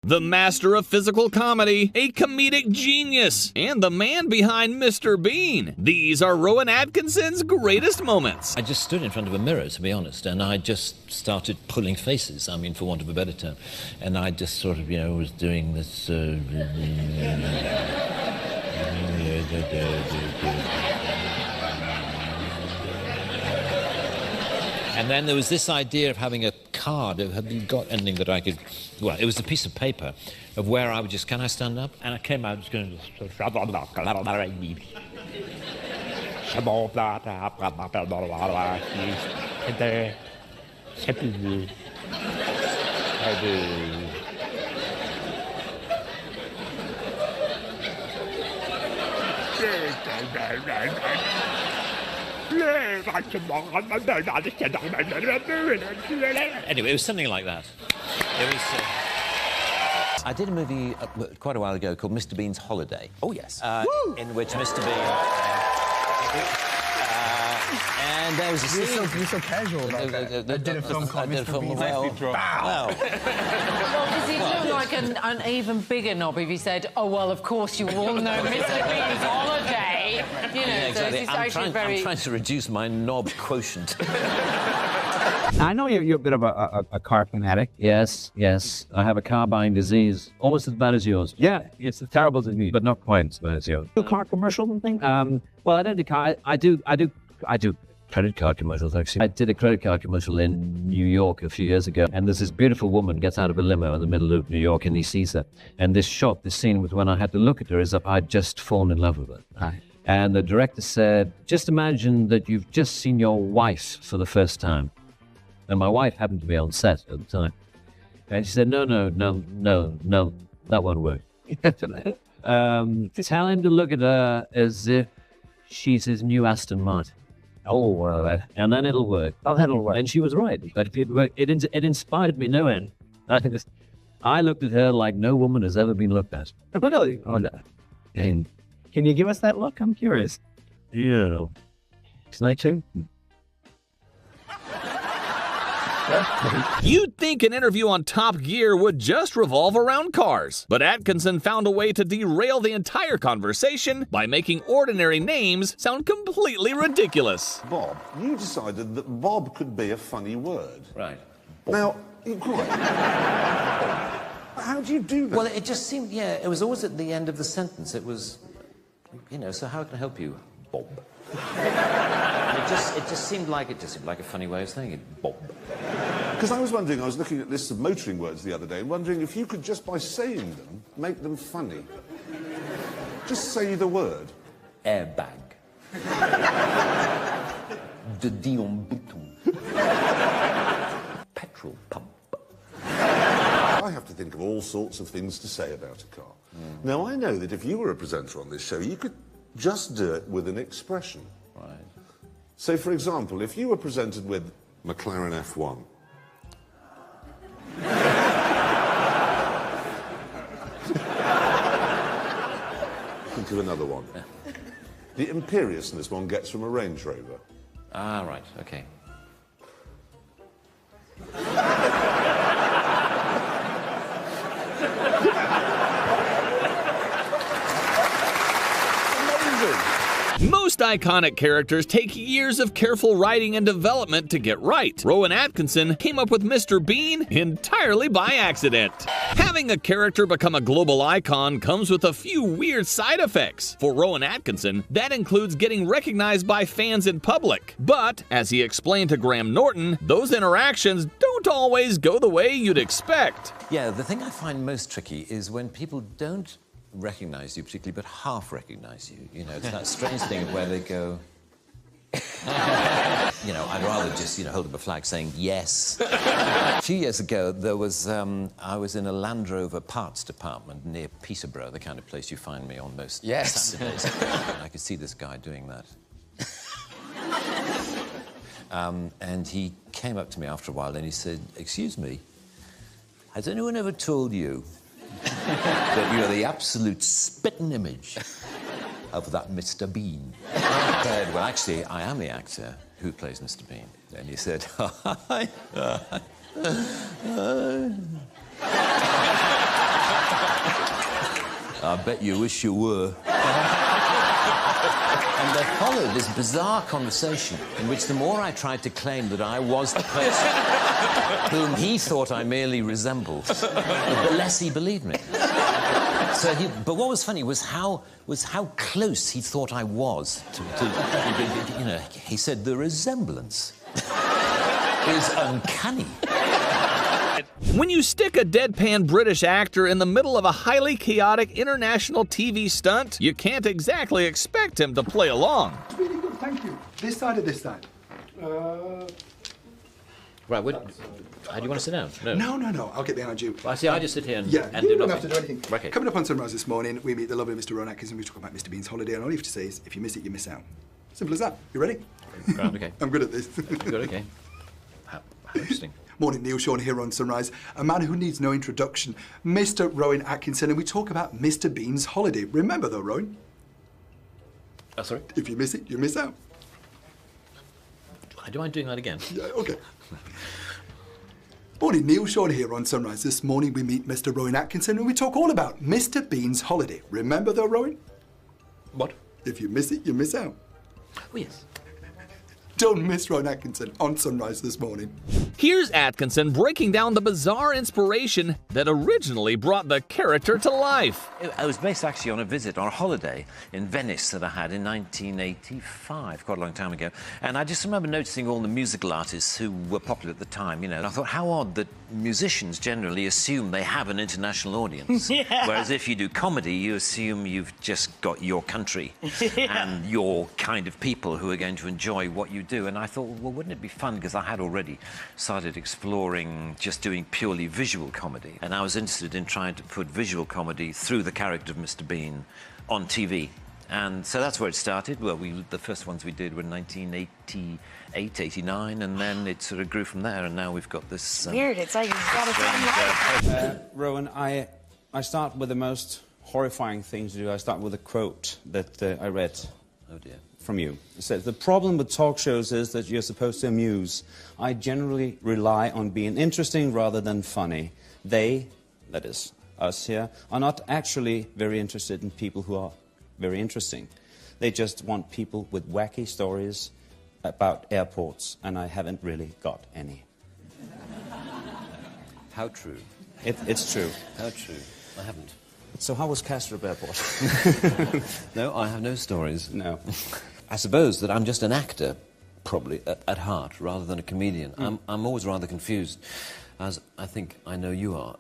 the master of physical comedy, a comedic genius, and the man behind Mr. Bean. These are Rowan Atkinson's greatest moments. I just stood in front of a mirror, to be honest, and I just started pulling faces, I mean, for want of a better term. And I just sort of, was doing this... And then there was this idea of having a card. Have you got anything that I could... Well, it was a piece of paper of where I would just... Can I stand up? And I came out just going... Anyway, it was something like that. It was... I did a movie quite a while ago called Mr. Bean's Holiday. Oh, yes. In which Mr. Bean... and there was a scene... You're so casual about that. I did a film called Mr. Bean's Well, does he look like an even bigger knob if he said, oh, well, of course you all know Mr. Bean's Holiday? Yeah, exactly. So I'm trying to reduce my knob quotient. I know you're a bit of a car fanatic. Yes. I have a car buying disease, almost as bad as yours. Yeah, it's a terrible disease, but not quite as bad as yours. Do car commercials and things? Well, I don't do car. I do credit card commercials, actually. I did a credit card commercial in New York a few years ago, and there's this beautiful woman gets out of a limo in the middle of New York, and he sees her. And this scene was when I had to look at her as if I'd just fallen in love with her. Right. And the director said, just imagine that you've just seen your wife for the first time. And my wife happened to be on set at the time. And she said, no, that won't work. Tell him to look at her as if she's his new Aston Martin. Oh, well, and then it'll work. Oh, that'll work. And she was right. But it inspired me no end. I looked at her like no woman has ever been looked at. Really? Oh, no. And can you give us that look? I'm curious. yeah. Can I too? You'd think an interview on Top Gear would just revolve around cars, but Atkinson found a way to derail the entire conversation by making ordinary names sound completely ridiculous. Bob, you decided that Bob could be a funny word. Right. Now, how do you do that? Well, it just seemed, it was always at the end of the sentence. It was, so how can I help you, Bob? It just seemed like a funny way of saying it, Bob. Because I was looking at lists of motoring words the other day and wondering if you could just by saying them, make them funny. Just say the word. Airbag. De Dion Bouton. Petrol pump. I have to think of all sorts of things to say about a car. Now, I know that if you were a presenter on this show, you could just do it with an expression. Right. So, for example, if you were presented with McLaren F1. Think of another one. The imperiousness one gets from a Range Rover. Ah, right, okay. Most iconic characters take years of careful writing and development to get right. Rowan Atkinson came up with Mr. Bean entirely by accident. Having a character become a global icon comes with a few weird side effects. For Rowan Atkinson, that includes getting recognized by fans in public. But, as he explained to Graham Norton, those interactions don't always go the way you'd expect. Yeah, the thing I find most tricky is when people don't recognize you particularly, but half recognize you. It's that strange thing where they go... I'd rather just, hold up a flag saying yes. A few years ago, there was, I was in a Land Rover parts department near Peterborough, the kind of place you find me on most Saturdays. And I could see this guy doing that. And he came up to me after a while and he said, "Excuse me, has anyone ever told you that you're the absolute spitting image of that Mr. Bean?" I said, "Well, actually, I am the actor who plays Mr. Bean." And he said, "Hi." I bet you wish you were. And there followed this bizarre conversation in which the more I tried to claim that I was the person whom he thought I merely resembled, the less he believed me. But what was funny was how close he thought I was to you know, he said the resemblance is uncanny. When you stick a deadpan British actor in the middle of a highly chaotic international TV stunt, you can't exactly expect him to play along. Really good, thank you. This side or this side? Right, how do you want to sit down? No, I'll get behind you. Well, I see, I just sit here and, Yeah, and you do don't nothing. have to do anything. Okay. Coming up on Sunrise this morning, we meet the lovely Mr. Rowan Atkinson. We talk about Mr. Bean's holiday, and all you have to say is, if you miss it, you miss out. Simple as that. You ready? Grand, okay. I'm good at this. Good, okay. How interesting. Morning, Neil Sean here on Sunrise. A man who needs no introduction, Mr. Rowan Atkinson, and we talk about Mr. Bean's holiday. Remember, though, Rowan? Sorry? If you miss it, you miss out. Do you mind doing that again? Yeah, okay. Morning, Neil Sean here on Sunrise. This morning we meet Mr. Rowan Atkinson and we talk all about Mr. Bean's holiday. Remember though, Rowan? What? If you miss it, you miss out. Oh, yes. Don't miss Rowan Atkinson on Sunrise this morning. Here's Atkinson breaking down the bizarre inspiration that originally brought the character to life. I was based actually on a visit, on a holiday in Venice that I had in 1985, quite a long time ago. And I just remember noticing all the musical artists who were popular at the time, you know. And I thought, how odd that musicians generally assume they have an international audience. Yeah. Whereas if you do comedy, you assume you've just got your country and your kind of people who are going to enjoy what you do. And I thought, well, wouldn't it be fun? Because I had already started exploring just doing purely visual comedy. And I was interested in trying to put visual comedy through the character of Mr. Bean on TV. And so that's where it started. Well, the first ones we did were in 1988, 89, and then it sort of grew from there, and now we've got this... Weird, it's like you've got a time life. Rowan, I start with the most horrifying thing to do. I start with a quote that I read. Oh, dear. From you. It says, the problem with talk shows is that you're supposed to amuse. I generally rely on being interesting rather than funny. They, that is, us here, are not actually very interested in people who are very interesting. They just want people with wacky stories about airports, and I haven't really got any. How true. It's true. How true. I haven't. So how was Kastrup Airport? No, I have no stories. No. I suppose that I'm just an actor, probably, at heart, rather than a comedian. I'm always rather confused, as I think I know you are,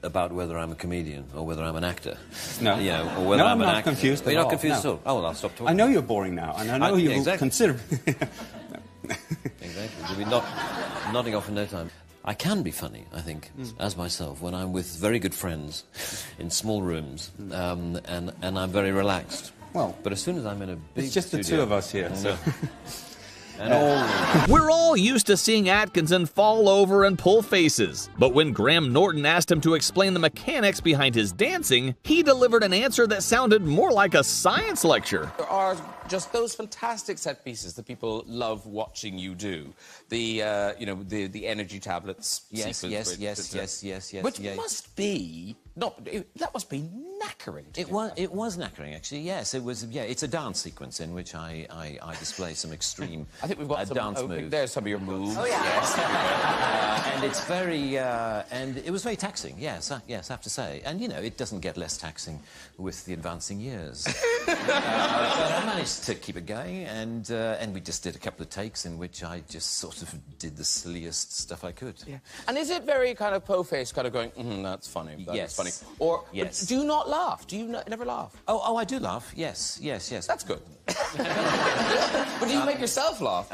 about whether I'm a comedian or whether I'm an actor. No. You know, or whether no, I'm an not actor. confused at You're not all. confused No. at all? Oh, well, I'll stop talking. I know you're boring now, and I know you will consider... Exactly. You'll be nodding off in no time. I can be funny, I think, as myself, when I'm with very good friends in small rooms, and I'm very relaxed. Well, but as soon as I'm in a big it's just studio, the two of us here, so... We're all used to seeing Atkinson fall over and pull faces. But when Graham Norton asked him to explain the mechanics behind his dancing, he delivered an answer that sounded more like a science lecture. There are just those fantastic set pieces that people love watching you do. The, you know, the energy tablets Yes. Which must be... that must be knackering. It was knackering, actually, yes. It was, yeah, it's a dance sequence in which I display some extreme I think we've got some dance moves. There's some of your moves. Oh, yeah. Yes. And it's very... and it was very taxing, yes, I have to say. And, you know, it doesn't get less taxing with the advancing years. But I managed to keep it going, and we just did a couple of takes in which I just sort of did the silliest stuff I could. Yeah. And is it very kind of po-faced, kind of going, that's funny, that's funny? Or do you not laugh? Do you never laugh? Oh, I do laugh, yes. That's good. But do you make yourself laugh?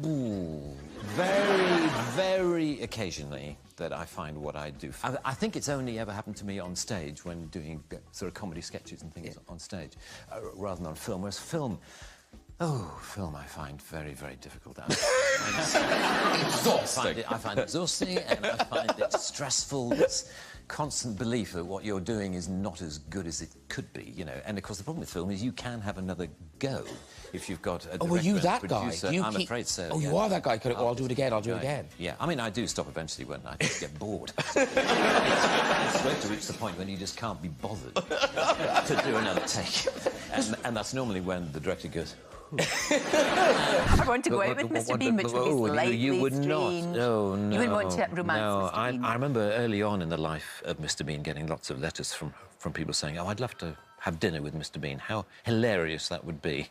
Very, very occasionally that I find what I do. I think it's only ever happened to me on stage when doing sort of comedy sketches and things on stage, rather than on film. Whereas film I find very, very difficult. Exhausting. I find it exhausting, and I find it stressful. It's constant belief that what you're doing is not as good as it could be, you know. And of course, the problem with film is you can have another go if you've got a were you that producer. guy? I'm afraid so. Oh, you are that guy. I'll do it again. I'll do it again. Yeah, I mean, I do stop eventually when I get bored. It's great to reach the point when you just can't be bothered to do another take, and that's normally when the director goes. I want to go out with Mr. Bean, which would be slightly you would strange. not. No, no. You wouldn't want to romance Mr. Bean. I remember early on in the life of Mr. Bean getting lots of letters from people saying, "Oh, I'd love to have dinner with Mr. Bean. How hilarious that would be."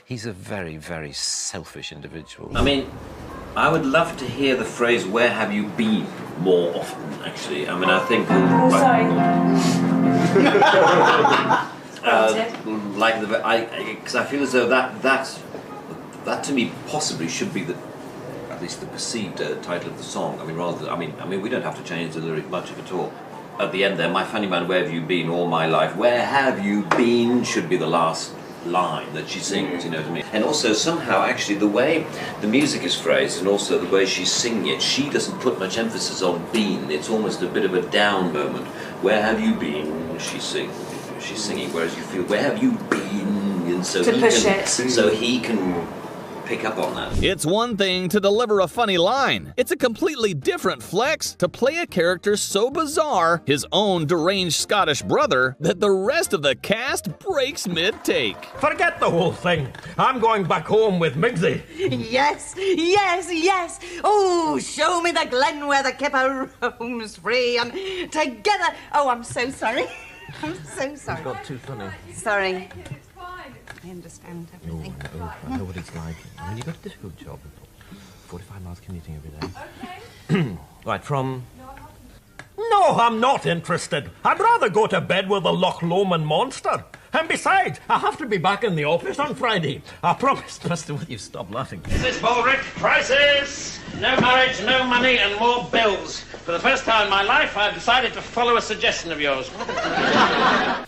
He's a very, very selfish individual. I mean, I would love to hear the phrase "Where have you been?" more often. Actually, I mean, I think. Oh, sorry. Like because I feel as though that to me possibly should be at least the perceived title of the song. I mean, rather, I mean, we don't have to change the lyric much of it all. At the end there, "My funny man, where have you been all my life? Where have you been?" should be the last line that she sings. You know what I mean? And also somehow, actually, the way the music is phrased and also the way she's singing it, she doesn't put much emphasis on "been." It's almost a bit of a down moment. "Where have you been?" She's singing, whereas you feel, "Where have you been?" And so he can pick up on that. It's one thing to deliver a funny line. It's a completely different flex to play a character so bizarre, his own deranged Scottish brother, that the rest of the cast breaks mid-take. Forget the whole thing. I'm going back home with Migsy. Yes, yes, yes. Oh, show me the glen where the kipper roams free and together. Oh, I'm so sorry. I'm so sorry. It's got too funny. Sorry. I understand everything. I know what it's like. I mean, you've got a difficult job. 45 miles commuting every day. Okay. Right, from... No, I'm not interested. I'd rather go to bed with the Loch Lomond monster. And besides, I have to be back in the office on Friday. I promised, Mr. Will you stop laughing? Mrs. Baldrick, crisis! No marriage, no money, and more bills. For the first time in my life, I've decided to follow a suggestion of yours.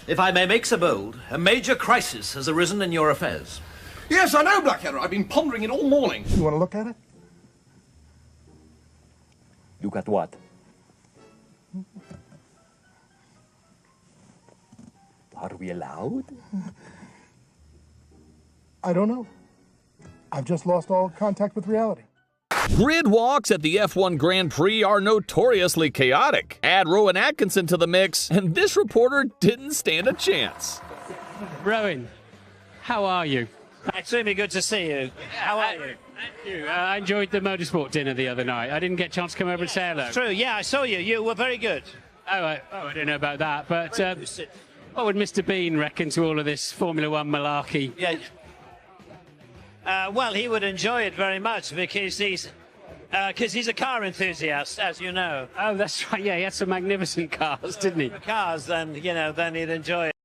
If I may make so bold, a major crisis has arisen in your affairs. Yes, I know, Blackadder. I've been pondering it all morning. You want to look at it? Look at what? Are we allowed? I don't know. I've just lost all contact with reality. Grid walks at the F1 Grand Prix are notoriously chaotic. Add Rowan Atkinson to the mix, and this reporter didn't stand a chance. Rowan, how are you? Extremely good to see you. How are you? Thank you. I enjoyed the motorsport dinner the other night. I didn't get a chance to come over and say hello. True, yeah, I saw you. You were very good. I don't know about that, but what would Mr. Bean reckon to all of this Formula One malarkey? Yeah. Well, he would enjoy it very much because he's a car enthusiast, as you know. Oh, that's right. Yeah, he had some magnificent cars, didn't he? Cars, then, you know, then he'd enjoy it.